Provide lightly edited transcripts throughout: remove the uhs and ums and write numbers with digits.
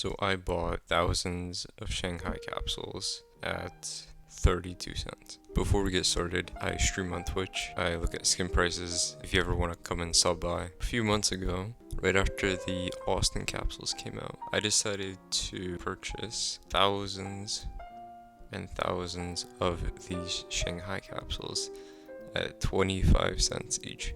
So I bought thousands of Shanghai capsules at 32 cents. Before we get started, I stream on Twitch. I look at skin prices if you ever want to come and sub by. A few months ago, right after the Austin capsules came out, I decided to purchase thousands and thousands of these Shanghai capsules at 25 cents each.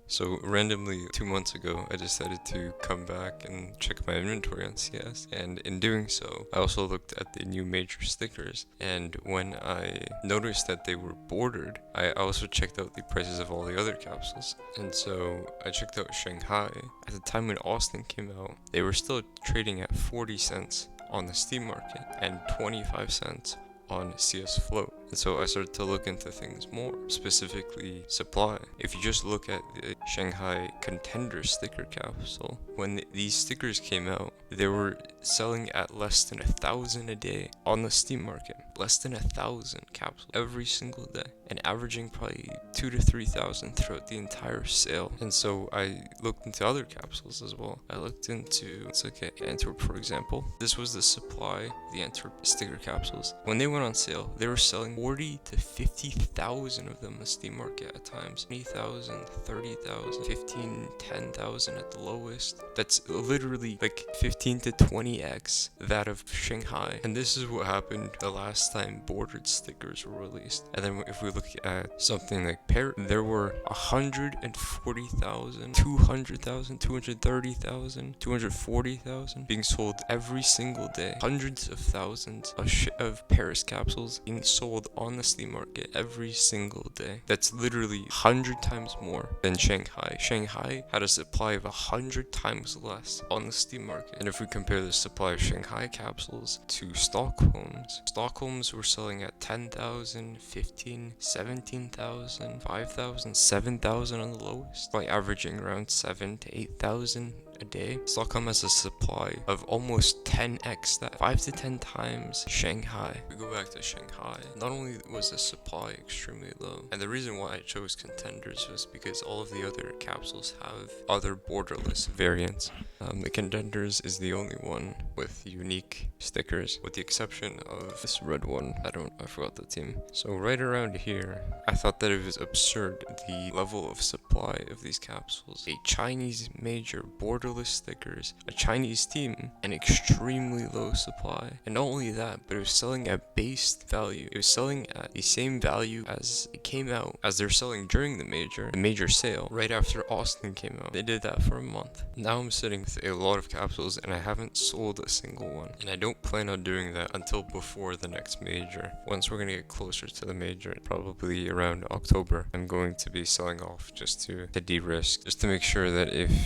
So randomly 2 months ago, I decided to come back and check my inventory on CS, and in doing so, I also looked at the new major stickers, and when I noticed that they were bordered, I also checked out the prices of all the other capsules. And so I checked out Shanghai. At the time when Austin came out, they were still trading at 40 cents on the Steam market and 25 cents on CS Float. And so I started to look into things more, specifically supply. If you just look at the Shanghai Contender sticker capsule, when these stickers came out, they were selling at less than 1,000 a day on the Steam market. Less than 1,000 capsules every single day, and averaging probably 2,000 to 3,000 throughout the entire sale. And so I looked into other capsules as well. I looked into, let's look at Antwerp for example. This was the supply of the Antwerp sticker capsules. When they went on sale, they were selling 40 to 50,000 of them on the Steam market at times. 20,000, 30,000, 15, 10,000 at the lowest. That's literally like 15 to 20x that of Shanghai. And this is what happened the last time bordered stickers were released. And then if we look at something like Paris, there were 140,000, 200,000, 230,000, 240,000 being sold every single day. Hundreds of thousands of Paris capsules being sold on the Steam market every single day. That's literally 100 times more than Shanghai. Shanghai had a supply of 100 times less on the Steam market. And if we compare the supply of Shanghai capsules to Stockholms were selling at 10,000, 15, 17,000, 5,000, 7,000 on the lowest, by averaging around 7 to 8,000 a day. Stockholm has a supply of almost 10x that, 5 to 10 times Shanghai. We go back to Shanghai. Not only was the supply extremely low, and the reason why I chose contenders was because all of the other capsules have other borderless variants. The contenders is the only one with unique stickers, with the exception of this red one. I forgot the team. So right around here, I thought that it was absurd the level of supply of these capsules. A Chinese major borderless stickers, a Chinese team, an extremely low supply. And not only that, but it was selling at base value. It was selling at the same value as it came out, as they're selling during the major sale, right after Austin came out. They did that for a month. Now I'm sitting with a lot of capsules and I haven't sold a single one. And I don't plan on doing that until before the next major. Once we're gonna get closer to the major, probably around October, I'm going to be selling off just to de-risk, just to make sure that if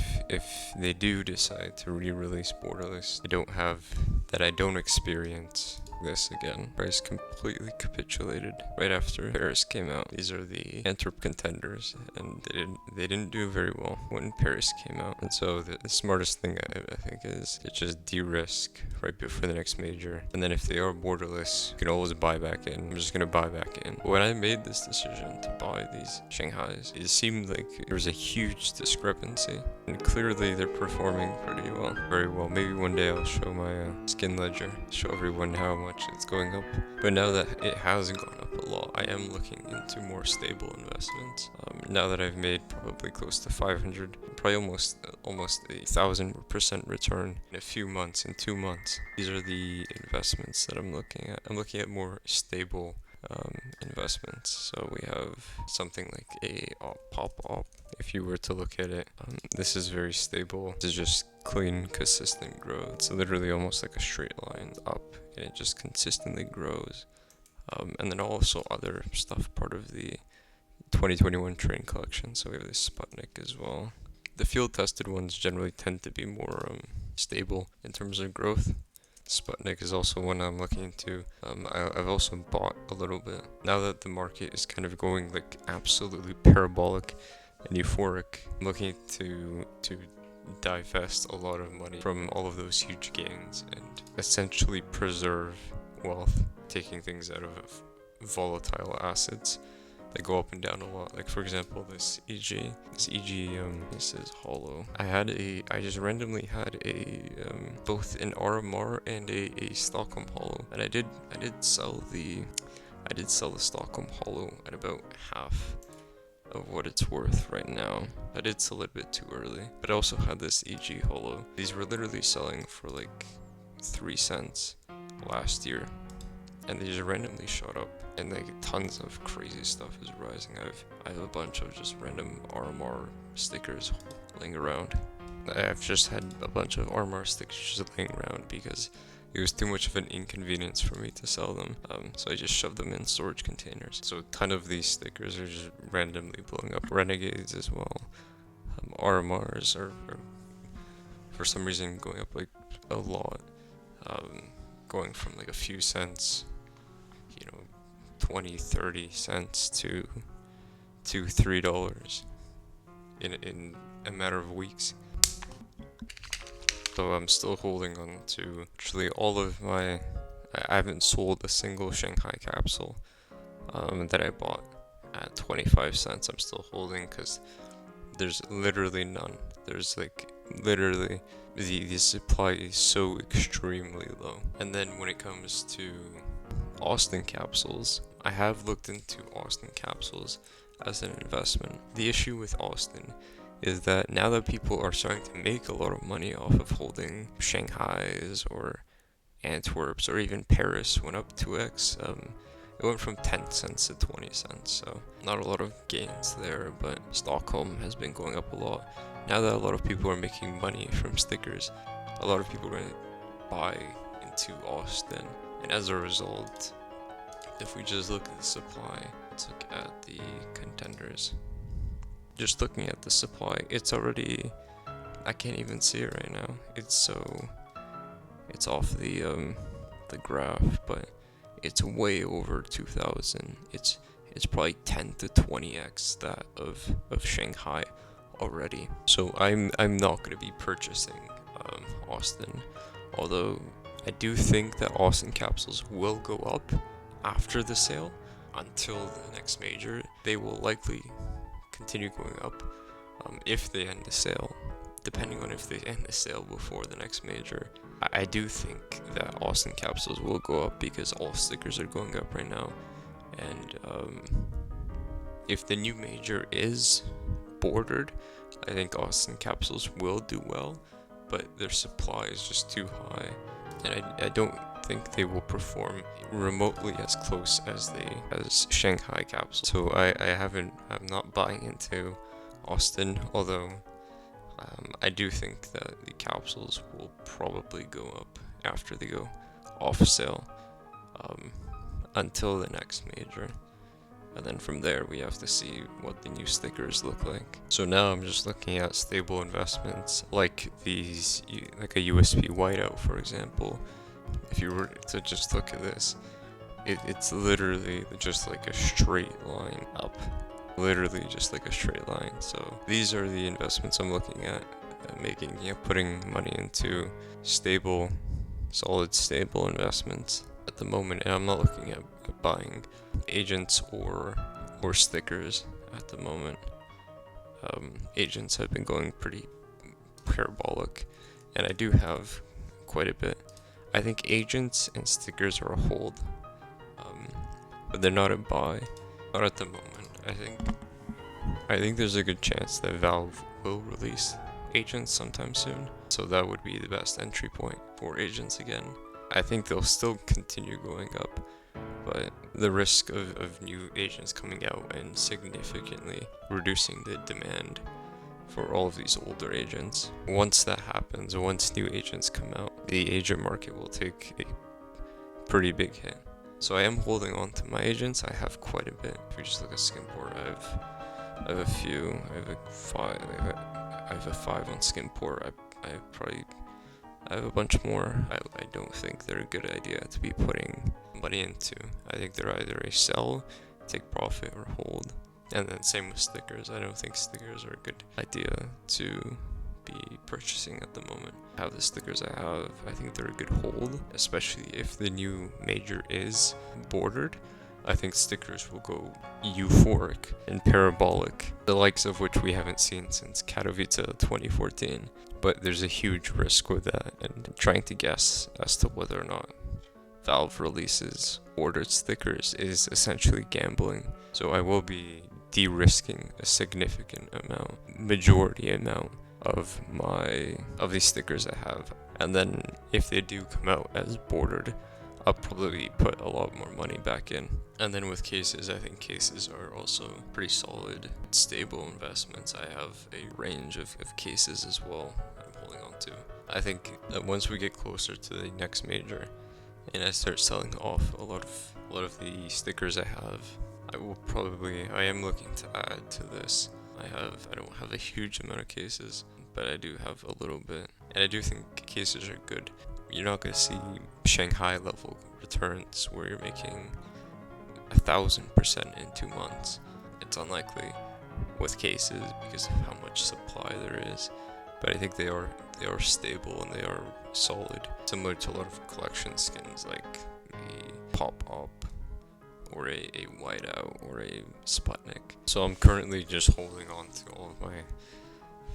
they do decide to re-release borderless, I don't experience this again. Price completely capitulated right after Paris came out. These are the Antwerp contenders, and they didn't do very well when Paris came out. And so the smartest thing I think is to just de-risk right before the next major. And then if they are borderless, you can always buy back in. I'm just gonna buy back in. But when I made this decision to buy these Shanghais, it seemed like there was a huge discrepancy, and clearly they're performing pretty well, very well. Maybe one day I'll show my skin ledger, show everyone how much it's going up. But now that it has gone up a lot, I am looking into more stable investments. Now that I've made probably close to 500, probably almost 1,000% return in a few months, in 2 months. These are the investments that I'm looking at. I'm looking at more stable investments. So we have something like a pop-up. If you were to look at it, this is very stable. This is just clean, consistent growth. It's literally almost like a straight line up, and it just consistently grows. And then also other stuff, part of the 2021 train collection. So we have this Sputnik as well. The field tested ones generally tend to be more stable in terms of growth. Sputnik is also one I'm looking into. I've also bought a little bit. Now that the market is kind of going like absolutely parabolic and euphoric, I'm looking to divest a lot of money from all of those huge gains and essentially preserve wealth, taking things out of volatile assets They go up and down a lot. Like for example, this is hollow. I just randomly had both an RMR and a Stockholm hollow, and I did sell the Stockholm hollow at about half of what it's worth right now. I did sell it a bit too early, but I also had this EG hollow. These were literally selling for like 3 cents last year, and they just randomly shot up, and like tons of crazy stuff is rising. I have a bunch of just random RMR stickers laying around. I've just had a bunch of RMR stickers just laying around because it was too much of an inconvenience for me to sell them, so I just shoved them in storage containers. So a ton of these stickers are just randomly blowing up. Renegades as well. RMRs are for some reason going up like a lot, going from like a few cents, 20, 30 cents to $3 in a matter of weeks. So I'm still holding on to actually all of my. I haven't sold a single Shanghai capsule that I bought at 25 cents. I'm still holding because there's literally none. There's like literally the supply is so extremely low. And then when it comes to Austin capsules, I have looked into Austin capsules as an investment. The issue with Austin is that now that people are starting to make a lot of money off of holding Shanghai's or Antwerp's or even Paris went up 2x, it went from 10 cents to 20 cents, so not a lot of gains there, but Stockholm has been going up a lot. Now that a lot of people are making money from stickers, a lot of people are going to buy into Austin, and as a result, if we just look at the supply, let's look at the contenders. Just looking at the supply, it's already, I can't even see it right now. It's off the graph, but it's way over 2,000. It's probably 10 to 20x that of Shanghai already. So I'm not gonna be purchasing Austin, although I do think that Austin capsules will go up after the sale until the next major. They will likely continue going up if they end the sale, depending on if they end the sale before the next major. I do think that Austin capsules will go up because all stickers are going up right now, and if the new major is bordered, I think Austin capsules will do well, but their supply is just too high, and I don't think they will perform remotely as close as Shanghai capsules. So I'm not buying into Austin, although I do think that the capsules will probably go up after they go off sale until the next major. And then from there, we have to see what the new stickers look like. So now I'm just looking at stable investments like these, like a USP whiteout, for example. If you were to just look at this, it's literally just like a straight line up. Literally just like a straight line. So these are the investments I'm looking at making, putting money into solid stable investments at the moment. And I'm not looking at buying agents or stickers at the moment. Agents have been going pretty parabolic, and I do have quite a bit. I think agents and stickers are a hold, but they're not a buy. Not at the moment. I think there's a good chance that Valve will release agents sometime soon, so that would be the best entry point for agents again. I think they'll still continue going up, but the risk of new agents coming out and significantly reducing the demand for all of these older agents. Once that happens, once new agents come out, the agent market will take a pretty big hit. So I am holding on to my agents. I have quite a bit. If you just look at Skimport, I have a few. I have a 5 on Skimport. I have a bunch more. I don't think they're a good idea to be putting money into. I think they're either a sell, take profit, or hold. And then same with stickers. I don't think stickers are a good idea to be purchasing at the moment. How the stickers I have, I think they're a good hold, especially if the new major is bordered. I think stickers will go euphoric and parabolic, the likes of which we haven't seen since Katowice 2014. But there's a huge risk with that, and trying to guess as to whether or not Valve releases ordered stickers is essentially gambling. So I will be de-risking a significant majority amount of these stickers I have. And then if they do come out as bordered, I'll probably put a lot more money back in. And then with cases, I think cases are also pretty solid, stable investments. I have a range of cases as well I'm holding on to. I think that once we get closer to the next major, and I start selling off a lot of the stickers I have, I am looking to add to this. I don't have a huge amount of cases, but I do have a little bit. And I do think cases are good. You're not going to see Shanghai level returns where you're making 1,000% in 2 months. It's unlikely with cases because of how much supply there is. But I think they are stable and they are solid. Similar to a lot of collection skins like a Pop-Up or a Whiteout or a Sputnik. So I'm currently just holding on to all of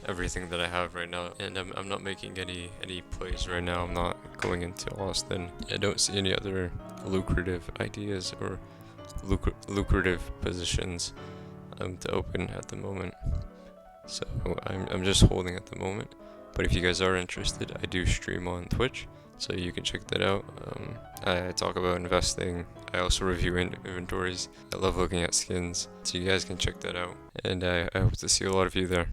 everything that I have right now, and I'm not making any plays right now. I'm not going into Austin. I don't see any other lucrative ideas or lucrative positions to open at the moment. So I'm just holding at the moment. But if you guys are interested, I do stream on Twitch, so you can check that out. I talk about investing. I also review inventories. I love looking at skins, so you guys can check that out. And I hope to see a lot of you there.